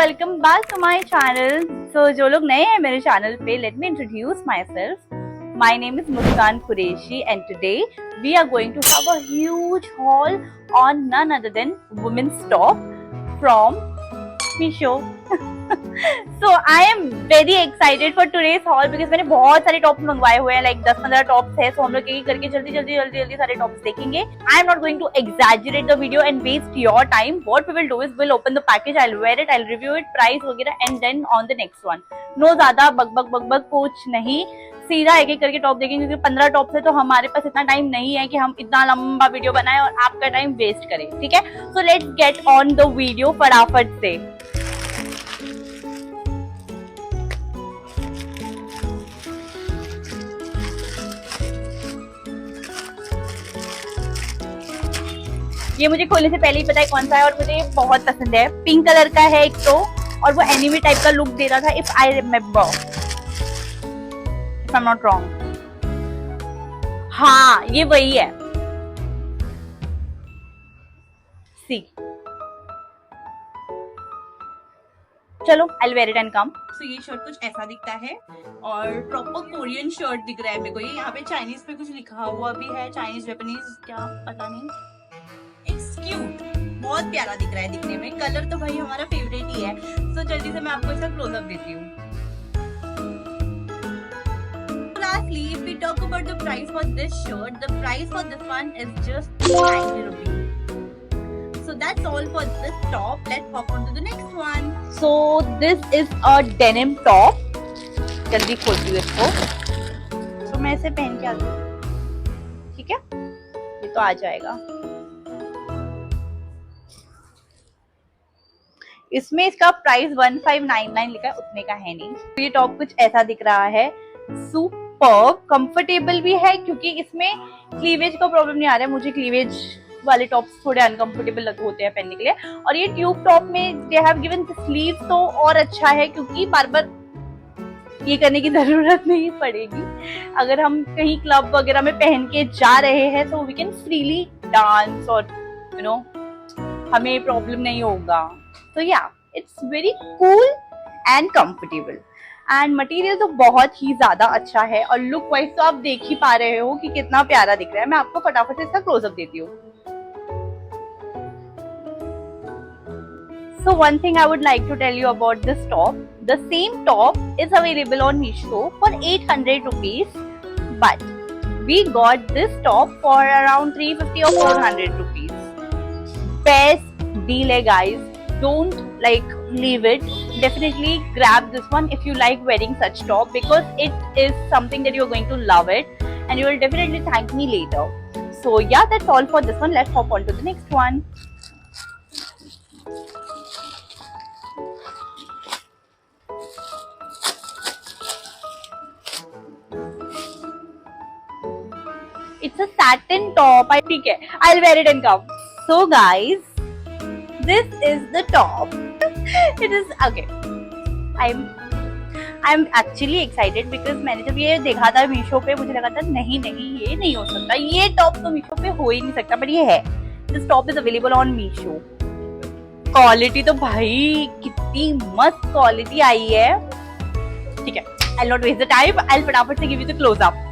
Welcome back to my channel. So जो लोग नए हैं मेरे चैनल पे, let me introduce myself. My name is Muskan Qureshi and today we are going to have a huge haul on none other than women's top from Meesho. So I am very excited for today's haul because मैंने बहुत सारे tops मंगवाए हुए हैं, like 10-15 tops है। सो हम लोग एक करके जल्दी सारे टॉप्स देखेंगे। I am not going to exaggerate the video and waste your time. What we will do is we'll open the package, I'll wear it, I'll review it, price वगैरह, and then on the next one. No ज्यादा बक कुछ नहीं, सीधा एक एक करके top देखेंगे क्योंकि 15 टॉप्स है तो हमारे पास इतना टाइम नहीं है कि हम इतना लंबा वीडियो बनाएं और आपका टाइम वेस्ट करें। ठीक है, so let's get on the video फटाफट से। ये मुझे खोलने से पहले ही पता है कौन सा है और मुझे बहुत पसंद है। पिंक कलर का है एक तो, और वो एनिमे टाइप का लुक दे रहा था, if I remember, if I am not wrong. हाँ, ये वही है। सी, चलो आई वेयर इट एंड कम। तो ये शर्ट कुछ ऐसा दिखता है और प्रॉपर कोरियन शर्ट दिख रहा है मेरे को। ये यहाँ पे चाइनीज पे कुछ लिखा हुआ भी है, चाइनीज जापानीज क्या पता नहीं। इट्स क्यूट, बहुत प्यारा दिख रहा है दिखने में। कलर तो भाई हमारा फेवरेट ही है। तो जल्दी से मैं आपको इसका क्लोजअप देती हूँ। Lastly, if we talk about the price for this shirt, the price for this one is just 90 rupees. So that's all for this top. Let's hop on to the next one. So this is a denim top. जल्दी खोलती हूँ इसको। तो मैं इसे पहन के आती हूँ, ठीक है? ये तो आ जाएगा। इसमें इसका प्राइस 1599 लिखा है, उतने का है नहीं। तो ये टॉप कुछ ऐसा दिख रहा है। सुपर्ब, कंफर्टेबल भी है क्योंकि इसमें क्लीवेज का प्रॉब्लम नहीं आ रहा है। मुझे क्लीवेज वाले टॉप्स थोड़े अनकंफर्टेबल होते हैं पहनने के लिए। और ये ट्यूब टॉप में दे हैव गिवन स्लीव तो और अच्छा है क्योंकि बार बार ये करने की जरूरत नहीं पड़ेगी। अगर हम कहीं क्लब वगैरह में पहन के जा रहे हैं तो वी कैन फ्रीली डांस और यू नो हमें प्रॉब्लम नहीं होगा। तो या it's very cool and comfortable and material तो बहुत ही ज्यादा अच्छा है। और लुक वाइज तो आप देख ही पा रहे हो कि कितना प्यारा दिख रहा है। मैं आपको फटाफट से इसका क्लोजअप देती हूँ। So one thing I would like to tell you about this top. The same top is available on Meesho for 800 rupees, but we got this top for around 350 or 400 rupees. Best deal hai guys. Don't leave it. Definitely grab this one if you like wearing such top because it is something that you're going to love it and you will definitely thank me later. So yeah, that's all for this one. Let's hop on to the next one. It's a satin top. ठीक है, I'll wear it and come. So guys, this is the top. It is okay. I'm actually excited because मैंने जब ये देखा था मीशो पे मुझे लगा था नहीं ये नहीं हो सकता, ये टॉप तो मीशो पे हो ही नहीं सकता, बट ये है। This top is available on Meesho. Quality तो भाई कितनी मस्त क्वालिटी आई है। ठीक है, I'll not waste the time. I'll फटाफट से give you the close up.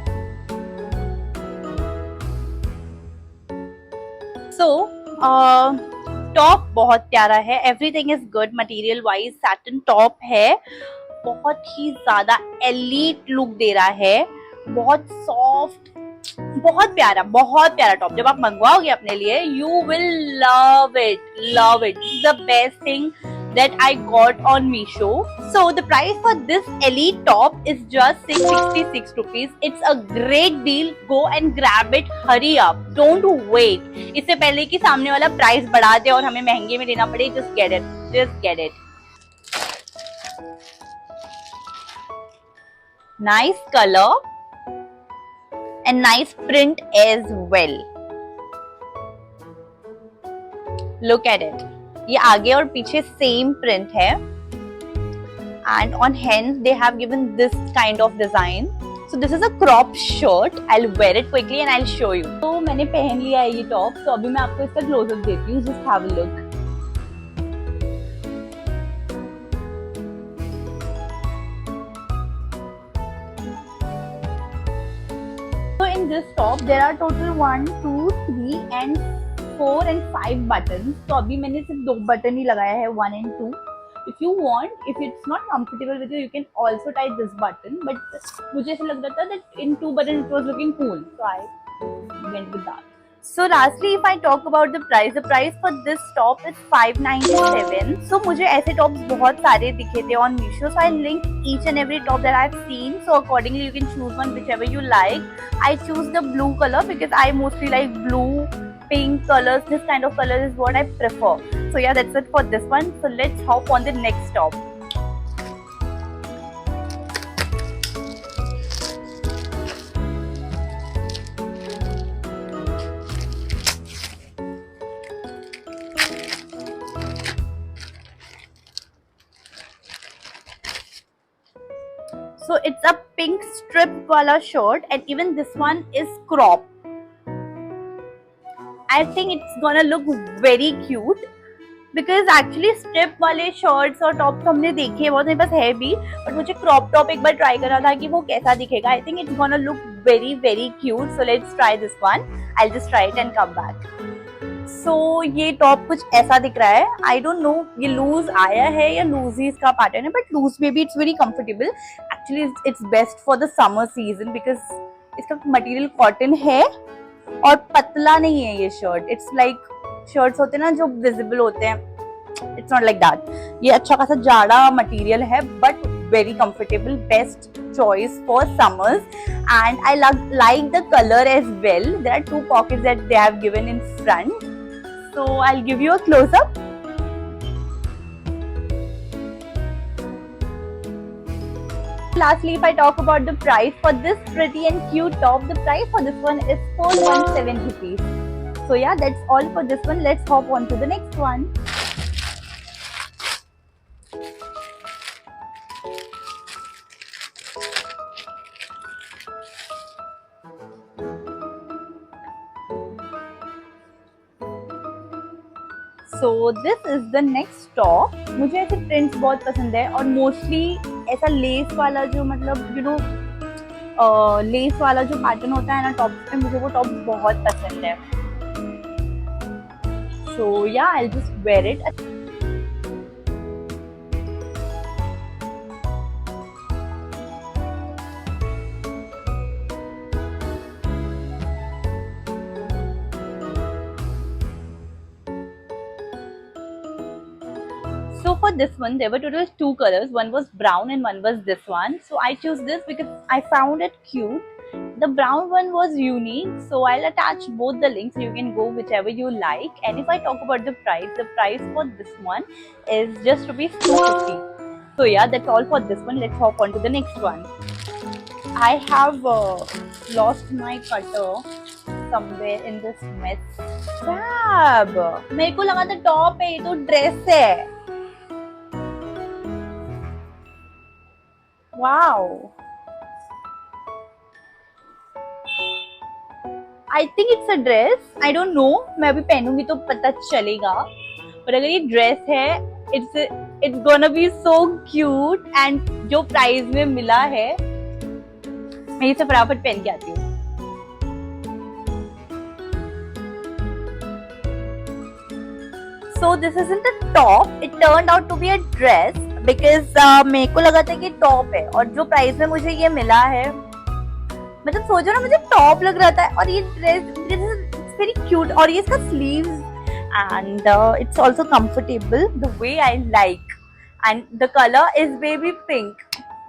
So, top बहुत प्यारा है। Everything is good material wise. Satin top है, बहुत ही ज्यादा एलीट लुक दे रहा है, बहुत सॉफ्ट, बहुत प्यारा टॉप। जब आप मंगवाओगे अपने लिए you will love it. The best thing that I got on Meesho. So the price for this elite top is just 666 rupees. It's a great deal. Go and grab it. Hurry up. Don't wait. इससे पहले कि सामने वाला price बढ़ा दे और हमें महंगे में लेना पड़े, just get it. Nice color and nice print as well. Look at it. ये आगे और पीछे सेम प्रिंट है and on hands they have given this kind of design. So this is a crop shirt. I will where it quickly and I will show you. तो मैंने पहन लिया है ये टॉप, तो अभी मैं आपको इसका क्लोजअप देती हूँ। Just have a look. this top there are total 1, 2, 3 and 4 and 5 buttons. तो अभी मैंने सिर्फ 2 बटन ही लगाया है, 1 and 2. If you want, if it's not comfortable with you can also tie this button. But मुझे ऐसा लग रहा था that in 2 buttons it was looking cool, so I went with that. So lastly, if I talk about the price for this top is 597. So मुझे ऐसे tops बहुत सारे दिखे थे on Meesho, so I link each and every top that I've seen. So accordingly, you can choose one whichever you like. I choose the blue color because I mostly like blue, pink colors. This kind of color is what I prefer. So yeah, that's it for this one. So let's hop on the next top. So it's a pink strip wala shirt and even this one is crop. I think it's gonna look very cute because actually strip वाले shirts और tops हमने देखे हैं बहुत, मेरे पास है भी, but मुझे crop top एक बार try करना था कि वो कैसा दिखेगा. I think it's gonna look very very cute. So let's try this one. I'll just try it and come back. So ये टॉप कुछ ऐसा दिख रहा है. आई डोंट नो ये लूज आया है या लूज ही इसका पैटर्न है, बट लूज में भी it's very comfortable. Actually it's best for the summer season because इसका मटेरियल कॉटन है और पतला नहीं है ये शर्ट. इट्स लाइक शर्ट्स होते हैं ना जो विजिबल होते हैं, इट्स नॉट लाइक दैट. ये अच्छा खासा जाड़ा मटेरियल है but very comfortable, best choice for summers. And I like the color as well. There are 2 pockets that they have given in front, so I'll give you a close up. Lastly, if I talk about the price for this pretty and cute top, the price for this one is 417 rupees. So yeah, that's all for this one. Let's hop on to the next one. So this is the next top. मुझे ऐसे prints बहुत पसंद है और mostly ऐसा less वाला जो मतलब यू नो लेस वाला जो पैटर्न होता है ना टॉप पे, मुझे वो टॉप बहुत पसंद है. So yeah, I'll just wear it. So for this one, there were total 2 colors. One was brown and one was this one. So I chose this because I found it cute. The brown one was unique. So I'll attach both the links. You can go whichever you like. And if I talk about the price for this one is just rupees 250. So yeah, that's all for this one. Let's hop on to the next one. I have lost my cutter somewhere in this mess. Fab! मेरे को लगा था top है, ये तो dress है. Wow. I think it's a dress. I don't know. मैं अभी पहनूंगी तो पता चलेगा. पर अगर ये ड्रेस है, it's gonna be so cute. And जो प्राइस में मिला है, मैं इसे फटाफट पहन के आती हूँ. So this isn't a top. It turned out to be a dress. Because मेरे को लगा था कि टॉप है और जो प्राइस में मुझे ये मिला है, मतलब सोचो ना, मुझे टॉप लग रहा था और ये ड्रेस वेरी क्यूट. और ये इसका sleeves and it's also comfortable the way I like. And the colour is baby pink.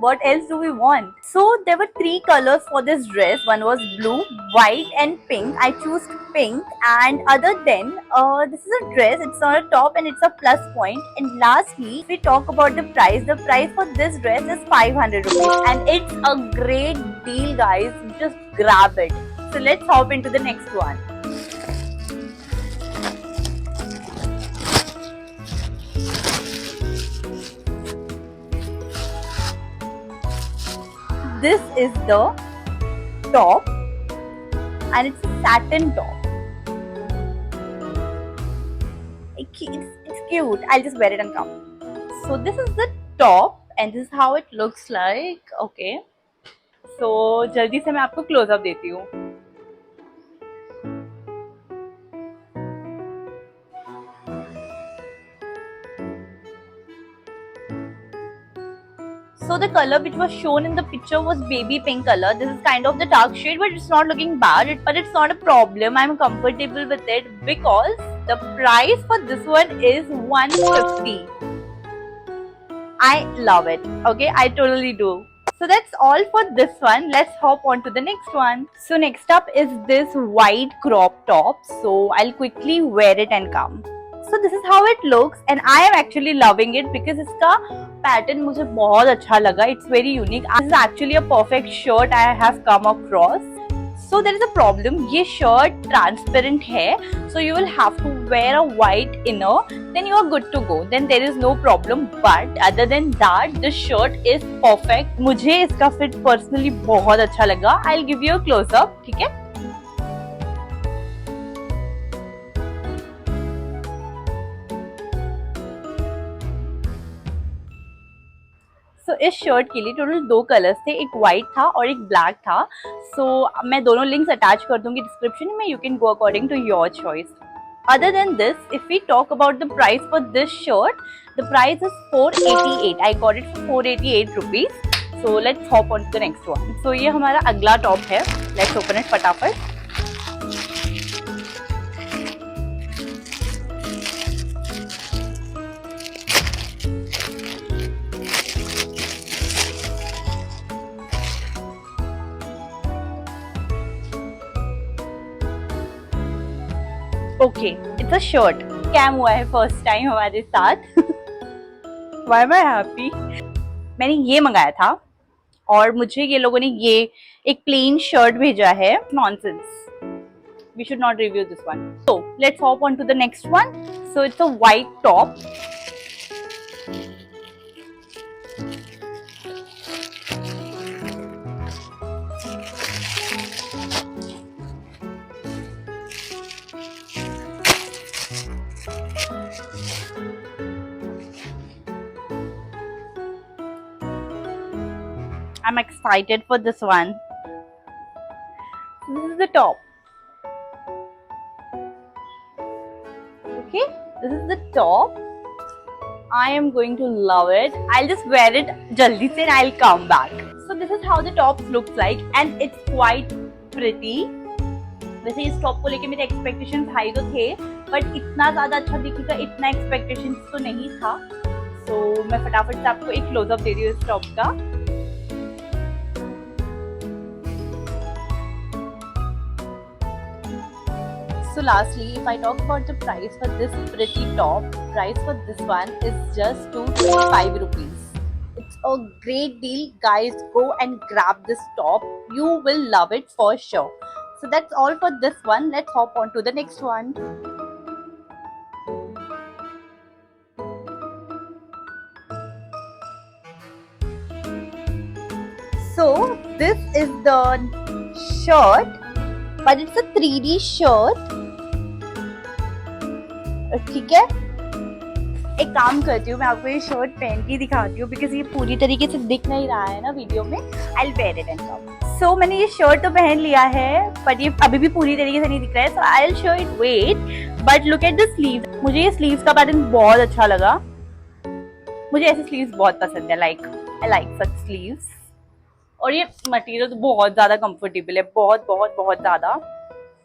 What else do we want? So there were 3 colors for this dress. One was blue, white and pink. I chose pink. And other than this is a dress, it's not a top and it's a plus point. And lastly, if we talk about the price for this dress is 500 rupees. And it's a great deal, guys. Just grab it. So let's hop into the next one. This is the top and it's a satin top. It's cute. I'll just wear it and come. So this is the top and this is how it looks like. Okay. So जल्दी से मैं आपको close up देती हूँ. So the color which was shown in the picture was baby pink color. This is kind of the dark shade, but it's not looking bad. But it's not a problem. I'm comfortable with it because the price for this one is 150. I love it. Okay, I totally do. So that's all for this one. Let's hop on to the next one. So next up is this white crop top. So I'll quickly wear it and come. So this is how it looks and I am actually loving it because इसका pattern मुझे बहुत अच्छा लगा. It's very unique. This is actually a perfect shirt I have come across. So there is a problem. ये shirt transparent है, so you will have to wear a white inner. Then you are good to go. Then there is no problem. But other than that, this shirt is perfect. मुझे इसका fit personally बहुत अच्छा लगा. I'll give you a close up. ठीक है? So, इस shirt के लिए टोटल 2 कलर्स थे, एक व्हाइट था और एक ब्लैक था. सो मैं दोनों लिंक्स अटैच कर दूंगी डिस्क्रिप्शन में. You can go according to your choice. Other than this, if we talk about the price for this shirt, the price is 488. I got it for 488 rupees. So let's hop on to the next one. So ये हमारा अगला top है. Let's open it फटाफट. Okay, it's a shirt. Scam हुआ है first time हमारे साथ. Why am I happy? मैंने ये मंगाया था और मुझे ये लोगों ने ये एक प्लेन शर्ट भेजा है. Nonsense. We should not review this one. So let's hop on to the next one. So it's a white top. I'm excited for this one. This is the top. Okay, this is the top. I am going to love it. I'll just wear it jaldi se and I'll come back. So this is how the top looks like and it's quite pretty. वैसे इस top को लेके मेरे expectations high तो थे, but इतना ज्यादा अच्छा दिखेगा इतना एक्सपेक्टेशंस तो नहीं था. So मैं फटाफट से आपको एक क्लोजअप दे रही हूँ इस टॉप का. So lastly, if I talk about the price for this pretty top, price for this one is just 225 rupees. It's a great deal, guys. Go and grab this top. You will love it for sure. So that's all for this one. Let's hop on to the next one. So this is the shirt, but it's a 3D shirt. ठीक है, एक काम करती हूँ मैं आपको ये shirt पहन के दिखाती हूँ बिकॉज ये पूरी तरीके से दिख नहीं रहा है ना वीडियो में. I'll wear it and come. So मैंने ये शर्ट तो पहन लिया है बट ये अभी भी पूरी तरीके से नहीं दिख रहा है. So I'll show it. Wait, but look at the sleeves. मुझे ये sleeves का पैटर्न बहुत अच्छा लगा. मुझे ऐसे sleeves बहुत पसंद है. I like such sleeves. और ये मटेरियल तो बहुत ज्यादा कंफर्टेबल है, बहुत बहुत बहुत ज्यादा.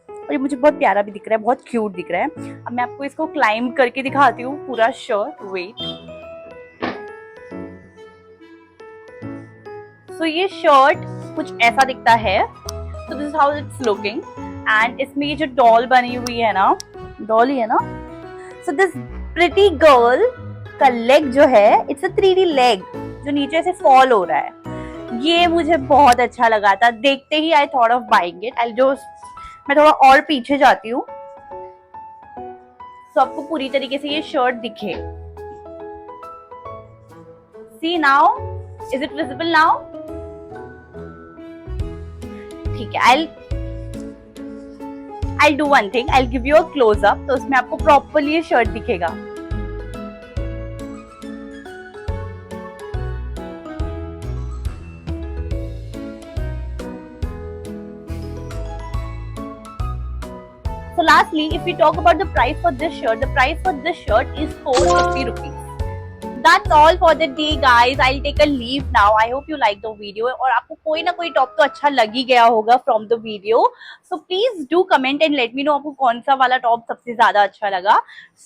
और ये मुझे बहुत प्यारा भी दिख रहा है, बहुत क्यूट दिख रहा है. अब मैं आपको इसको क्लाइंब करके दिखाती हूँ पूरा शर्ट. वेट. सो ये शर्ट कुछ ऐसा दिखता है. So this is how it's looking. And इसमें ये जो डॉल बनी हुई है ना, डॉल ही है ना. सो दिस प्रिटी गर्ल का लेग जो है, इट्स अ 3D लेग जो नीचे से फॉल हो रहा है. ये मुझे बहुत अच्छा लगा था. देखते ही I thought of buying it. I just मैं थोड़ा और पीछे जाती हूँ तो आपको पूरी तरीके से ये शर्ट दिखे. See now, is it visible now? ठीक है. I'll do one thing. I'll give you a close up. तो उसमें आपको प्रॉपरली ये शर्ट दिखेगा. So lastly, if we talk about the price for this shirt is 450 rupees. that's all for the day guys. I'll take a leave now. I hope you like the video और आपको कोई ना कोई top तो अच्छा लग ही गया होगा from the video. So please do comment and let me know आपको कौन सा वाला टॉप सबसे ज्यादा अच्छा लगा.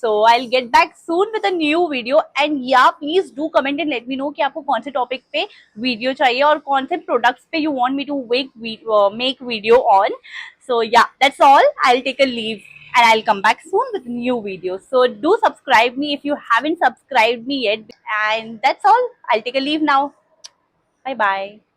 So I'll get back soon with a new video and yeah please do comment and let me know कि आपको कौन से टॉपिक पे वीडियो चाहिए और कौन से प्रोडक्ट्स पे you want me to make video on. So yeah, that's all. I'll take a leave and I'll come back soon with new videos. So do subscribe me if you haven't subscribed me yet. And that's all. I'll take a leave now. Bye bye.